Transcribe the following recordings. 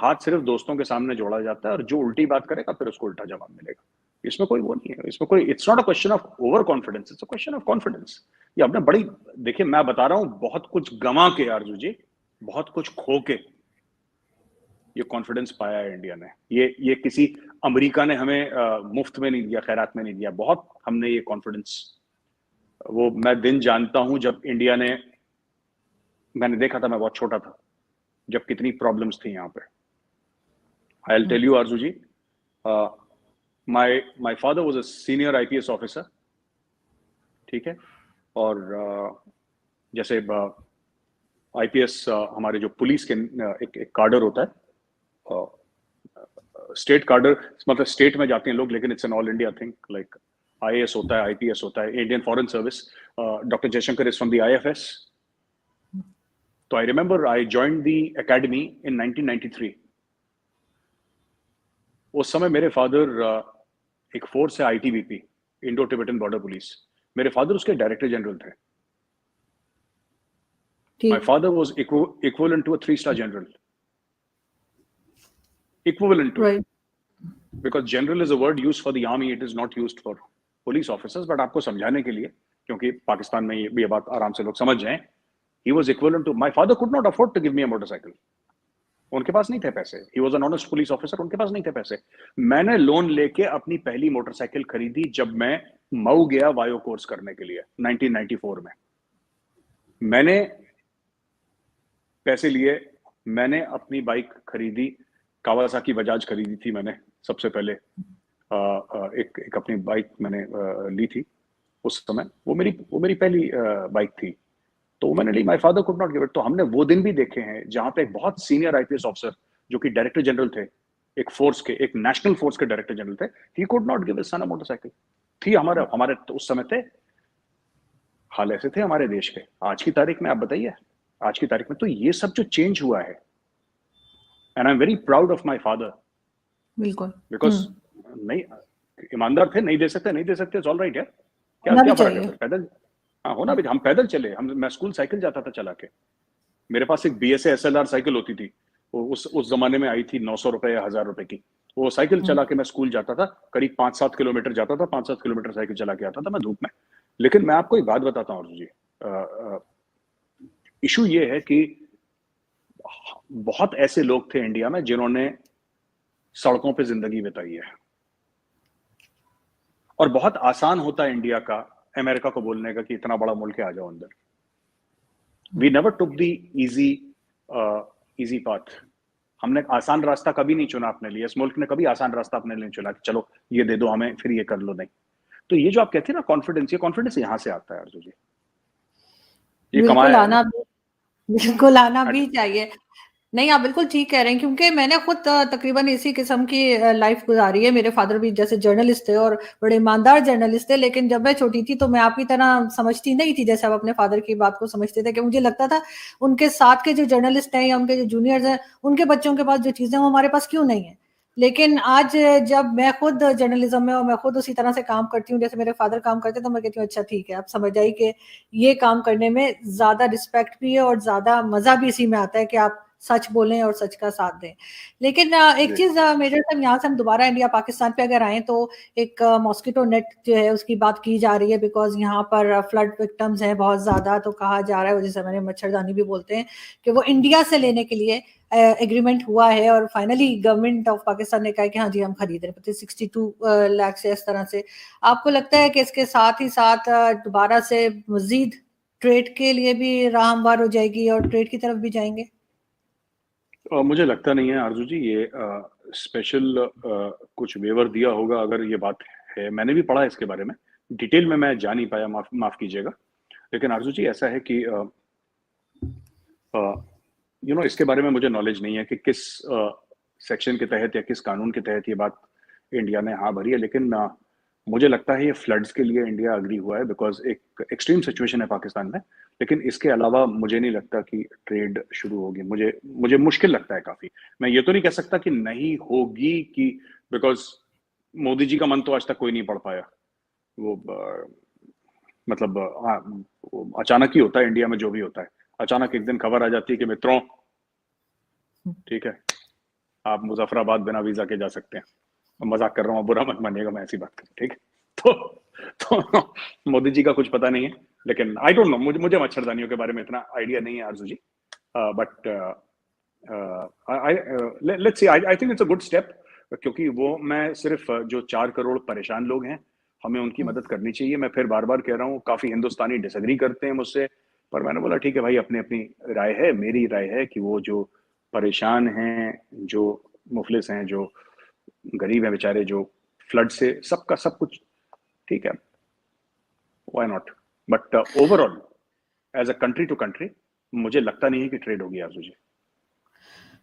हाथ सिर्फ दोस्तों के सामने जोड़ा जाता है और जो उल्टी बात करेगा फिर उसको उल्टा जवाब मिलेगा। इसमें कोई वो नहीं है, इसमें कोई, it's not a question of over confidence, it's a question of confidence. ये आपने बड़ी, देखिए मैं बता रहा हूं, बहुत कुछ गंवा के आरजू जी, बहुत कुछ खो के ये कॉन्फिडेंस पाया है इंडिया ने। ये किसी अमेरिका ने हमें मुफ्त में नहीं दिया, खैरात में नहीं दिया, बहुत हमने ये कॉन्फिडेंस, वो मैं दिन जानता हूं जब इंडिया ने, मैंने देखा था, मैं बहुत छोटा था जब कितनी प्रॉब्लम्स थी यहाँ पे। I will tell you Arzoo ji, my father was a senior IPS officer, ठीक है, और जैसे आईपीएस हमारे जो पुलिस के एक कार्डर होता है, स्टेट कार्डर, मतलब स्टेट में जाते हैं लोग, लेकिन it's an all India thing, like IAS होता है, आईपीएस होता है, Indian foreign service. Doctor Jaishankar is from the IFS. तो I remember I joined the academy in 1993। उस समय मेरे फादर, एक फोर्स है ITBP, Indo Tibetan border police, मेरे फादर उसके डायरेक्टर जनरल थे। My father was equivalent to a 3-star general. Equivalent to. Right. Because general is a word used for the army, it is not used for police officers. But आपको समझाने के लिए, क्योंकि पाकिस्तान में ये बात आराम से लोग समझ जाएं, he was equivalent to, my father could not afford to give me a motorcycle. उनके पास नहीं थे पैसे। He was an honest police officer, उनके पास नहीं थे पैसे। मैंने लोन लेके अपनी पहली मोटरसाइकिल खरीदी जब मैं मऊ गया वायो कोर्स करने के लिए 1994 में। मैंने पैसे लिए, मैंने अपनी बाइक खरीदी, कावासाकी बजाज खरीदी थी मैंने सबसे पहले। एक अपनी बाइक मैंने ली थी उस समय, वो मेरी पहली बाइक थी, तो मैंने ली। My father could not give it. तो हमने वो दिन भी देखे हैं जहां पे एक बहुत सीनियर आईपीएस ऑफिसर जो कि डायरेक्टर जनरल थे, एक फोर्स के, एक नेशनल फोर्स के डायरेक्टर जनरल थे, he could not give his son a motorcycle. थी हमारे तो उस समय थे, हाल ऐसे थे हमारे देश के। आज की तारीख में आप बताइए, आज की तारीख में तो ये सब जो चेंज हुआ है, and I am very proud of my father. बिल्कुल। बिकॉज नहीं, ईमानदार थे, नहीं दे सकते, इट्स ऑल राइट यार, होना क्या भी फर्क है चाहिए। फिर, पैदल। हाँ, होना भी, हम पैदल चले, मैं स्कूल साइकिल जाता था चला के। मेरे पास एक बीएसए एसएलआर साइकिल होती थी, वो उस जमाने में आई थी 900 रुपए या 1000 रुपए की। वो साइकिल चला के मैं स्कूल जाता था, करीब 5-7 किलोमीटर जाता था, 5-7 किलोमीटर साइकिल चला के आता था मैं धूप में। लेकिन मैं आपको एक बात बताता हूँ जी, इशू ये है कि बहुत ऐसे लोग थे इंडिया में जिन्होंने सड़कों पे जिंदगी बिताई है, और बहुत आसान होता है इंडिया का अमेरिका को बोलने का कि इतना बड़ा मुल्क है, आ जाओ अंदर। We never took the easy path. हमने आसान रास्ता कभी नहीं चुना अपने लिए, इस मुल्क ने कभी आसान रास्ता अपने लिए चुना कि चलो ये दे दो हमें, फिर ये कर लो, नहीं। तो ये जो आप कहते हैं ना कॉन्फिडेंस, ये कॉन्फिडेंस यहाँ से आता है अर्जु जी, ये बिल्कुल कमाया है। बिल्कुल आना भी चाहिए। नहीं, आप बिल्कुल ठीक कह रहे हैं, क्योंकि मैंने खुद तकरीबन इसी किस्म की लाइफ गुजारी है। मेरे फादर भी जैसे जर्नलिस्ट थे और बड़े ईमानदार जर्नलिस्ट थे, लेकिन जब मैं छोटी थी तो मैं आपकी तरह समझती नहीं थी जैसे आप अपने फादर की बात को समझते थे, कि मुझे लगता था उनके साथ के जो जर्नलिस्ट हैं या उनके जो जूनियर्स हैं, उनके बच्चों के पास जो चीज़ें वो हमारे पास क्यों नहीं है। लेकिन आज जब मैं खुद जर्नलिज्म में और मैं खुद उसी तरह से काम करती हूँ जैसे मेरे फादर काम करते, तो मैं कहती हूँ अच्छा ठीक है, आप समझ आई कि ये काम करने में ज्यादा रिस्पेक्ट भी है और ज्यादा मजा भी इसी में आता है कि आप सच बोलें और सच का साथ दें। लेकिन एक चीज मेजर साहब, यहाँ से हम दोबारा इंडिया पाकिस्तान पे अगर आए तो एक मॉस्किटो नेट जो है उसकी बात की जा रही है, बिकॉज यहाँ पर फ्लड विक्टिम्स हैं बहुत ज्यादा, तो कहा जा रहा है, जैसे मैंने मच्छरदानी भी बोलते हैं, कि वो इंडिया से लेने के लिए एग्रीमेंट हुआ है और फाइनली गवर्नमेंट ऑफ पाकिस्तान ने कहा कि हाँ जी हम खरीद रहे हैं 62 लाख से, इस तरह से। आपको लगता है कि इसके साथ ही साथ दोबारा से मजीद ट्रेड के लिए भी राह हमवार हो जाएगी और ट्रेड की तरफ भी जाएंगे? मुझे लगता नहीं है आरजू जी, ये स्पेशल कुछ वेवर दिया होगा अगर ये बात है। मैंने भी पढ़ा इसके बारे में, डिटेल में मैं जा नहीं पाया, माफ कीजिएगा। लेकिन आरजू जी ऐसा है कि इसके बारे में मुझे नॉलेज नहीं है कि किस सेक्शन के तहत या किस कानून के तहत ये बात इंडिया ने हाँ भरी है। लेकिन मुझे लगता है ये फ्लड्स के लिए इंडिया अग्री हुआ है, बिकॉज एक एक्सट्रीम सिचुएशन है पाकिस्तान में। लेकिन इसके अलावा मुझे नहीं लगता कि ट्रेड शुरू होगी, मुझे मुश्किल लगता है काफी। मैं ये तो नहीं कह सकता कि नहीं होगी, कि बिकॉज मोदी जी का मन तो आज तक कोई नहीं पढ़ पाया। वो मतलब अचानक ही होता है इंडिया में, जो भी होता है अचानक एक दिन खबर आ जाती है कि मित्रों ठीक है आप मुजफ्फराबाद बिना वीजा के जा सकते हैं। मजाक कर रहा हूँ, बुरा मत मानिएगा, मैं ऐसी बात कर, ठीक है। तो मोदी जी का कुछ पता नहीं है, लेकिन आई डोंट नो, मुझे मच्छरदानियों के बारे में इतना आइडिया नहीं है Arzoo ji, but let's see, I think it's a good step, क्योंकि वो, मैं सिर्फ जो 4 करोड़ परेशान लोग हैं, हमें उनकी मदद करनी चाहिए। मैं फिर बार बार कह रहा हूँ, काफी हिंदुस्तानी डिसएग्री करते हैं मुझसे, पर मैंने बोला ठीक है भाई, अपनी अपनी राय है। मेरी राय है कि वो जो परेशान हैं, जो मुफलिस हैं, जो गरीब हैं बेचारे, जो फ्लड से, सबका सब कुछ ठीक है, why not. But overall as a country to country मुझे लगता नहीं है कि ट्रेड होगी आजू जी।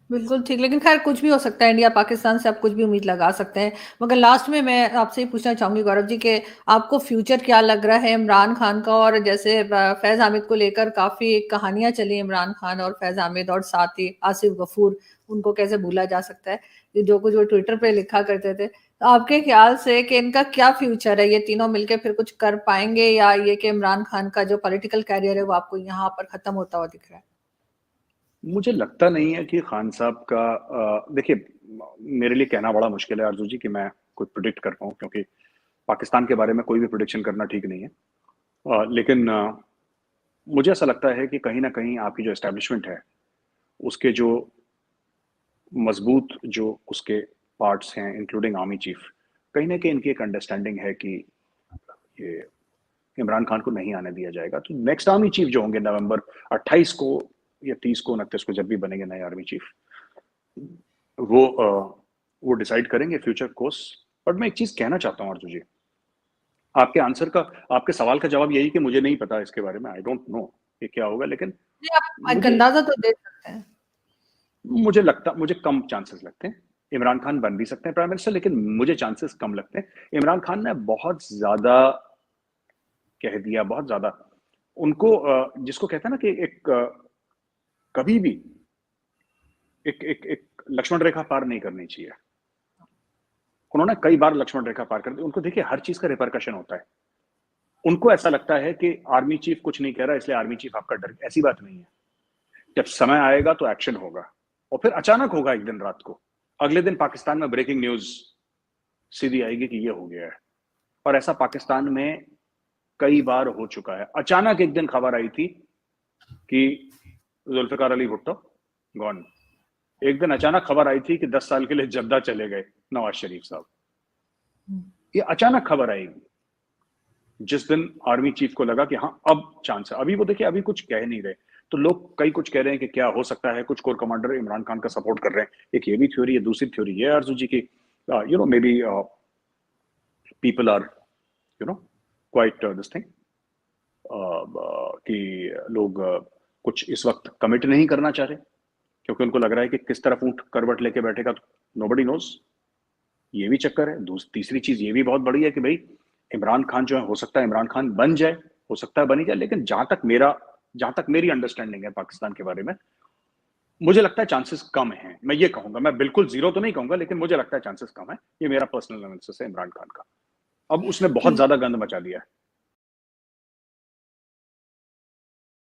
बिल्कुल ठीक, लेकिन खैर कुछ भी हो सकता है, इंडिया पाकिस्तान से आप कुछ भी उम्मीद लगा सकते हैं। मगर लास्ट में मैं आपसे ही पूछना चाहूंगी गौरव जी कि आपको फ्यूचर क्या लग रहा है इमरान खान का, और जैसे फैज हामिद को लेकर काफी कहानियां चली, इमरान खान और फैज हामिद, और साथ ही आसिफ गफूर, उनको कैसे भूला जा सकता है, ये जो कुछ वो ट्विटर पे लिखा करते थे। तो आपके ख्याल से कि इनका क्या फ्यूचर है, ये तीनों मिलकर फिर कुछ कर पाएंगे, या ये कि इमरान खान का जो पॉलिटिकल कैरियर है वो आपको यहाँ पर खत्म होता हुआ दिख रहा है? मुझे लगता नहीं है कि खान साहब का, देखिए, मेरे लिए कहना बड़ा मुश्किल है आरजू जी कि मैं कुछ प्रिडिक्ट कर पाऊँ, क्योंकि पाकिस्तान के बारे में कोई भी प्रिडिक्शन करना ठीक नहीं है। लेकिन मुझे ऐसा लगता है कि कहीं ना कहीं आपकी जो एस्टेब्लिशमेंट है, उसके जो मजबूत जो उसके पार्ट्स हैं, इंक्लूडिंग आर्मी चीफ, कहीं ना कहीं इनकी एक अंडरस्टैंडिंग है कि ये इमरान खान को नहीं आने दिया जाएगा। तो नेक्स्ट आर्मी चीफ जो होंगे नवंबर 28 को या 30 को, 29 को, जब भी बनेंगे नए आर्मी चीफ, वो वो डिसाइड करेंगे फ्यूचर कोर्स। बट मैं एक चीज कहना चाहता हूँ अर्जुन जी, आपके आंसर का, आपके सवाल का जवाब यही कि मुझे नहीं पता इसके बारे में, आई डोंट नो कि क्या होगा, लेकिन नहीं, आप एक मुझे अंदाजा तो दे सकते हैं। मुझे कम चांसेस लगते हैं। इमरान खान बन भी सकते हैं प्राइम मिनिस्टर, लेकिन मुझे चांसेस कम लगते हैं। इमरान खान ने बहुत ज्यादा कह दिया, बहुत ज्यादा उनको, जिसको कहते हैं ना कि एक कभी भी एक लक्ष्मण रेखा पार नहीं करनी चाहिए। उन्होंने कई बार लक्ष्मण रेखा पार कर दी। उनको देखिए हर चीज का रिपरकशन होता है। उनको ऐसा लगता है कि आर्मी चीफ कुछ नहीं कह रहा इसलिए आर्मी चीफ आपका डर, ऐसी बात नहीं है। जब समय आएगा तो एक्शन होगा, और फिर अचानक होगा एक दिन रात को, अगले दिन पाकिस्तान में ब्रेकिंग न्यूज सीधी आएगी कि ये हो गया है। और ऐसा पाकिस्तान में कई बार हो चुका है। अचानक एक दिन खबर आई थी कि जुल्फिकार अली भुट्टो गॉन। एक दिन अचानक खबर आई थी कि 10 साल के लिए जद्दा चले गए नवाज शरीफ साहब। ये अचानक खबर आएगी जिस दिन आर्मी चीफ को लगा कि हाँ अब चांस है। अभी वो देखिए, अभी कुछ कह नहीं रहे, तो लोग कई कुछ कह रहे हैं कि क्या हो सकता है, कुछ कोर कमांडर इमरान खान का सपोर्ट कर रहे हैं। एक ये भी थ्योरी है। दूसरी थ्योरी ये आरजू जी की, you know, maybe people are, you know, quite this thing, कि लोग कुछ इस वक्त कमिट नहीं करना चाह रहे, क्योंकि उनको लग रहा है कि किस तरफ ऊंट करवट लेके बैठेगा तो नोबडी नोज। ये भी चक्कर है। तीसरी चीज ये भी बहुत बड़ी है कि भाई इमरान खान जो है, हो सकता है इमरान खान बन जाए, हो सकता है बनी जाए, लेकिन जहां तक मेरी अंडरस्टैंडिंग है पाकिस्तान के बारे में, मुझे लगता है चांसेस कम हैं। मैं ये कहूंगा, मैं बिल्कुल जीरो तो नहीं कहूंगा, लेकिन मुझे लगता है चांसेस कम है। ये मेरा पर्सनल एनालिसिस है इमरान खान का। अब उसने बहुत ठीक, ज्यादा गंद मचा दिया है।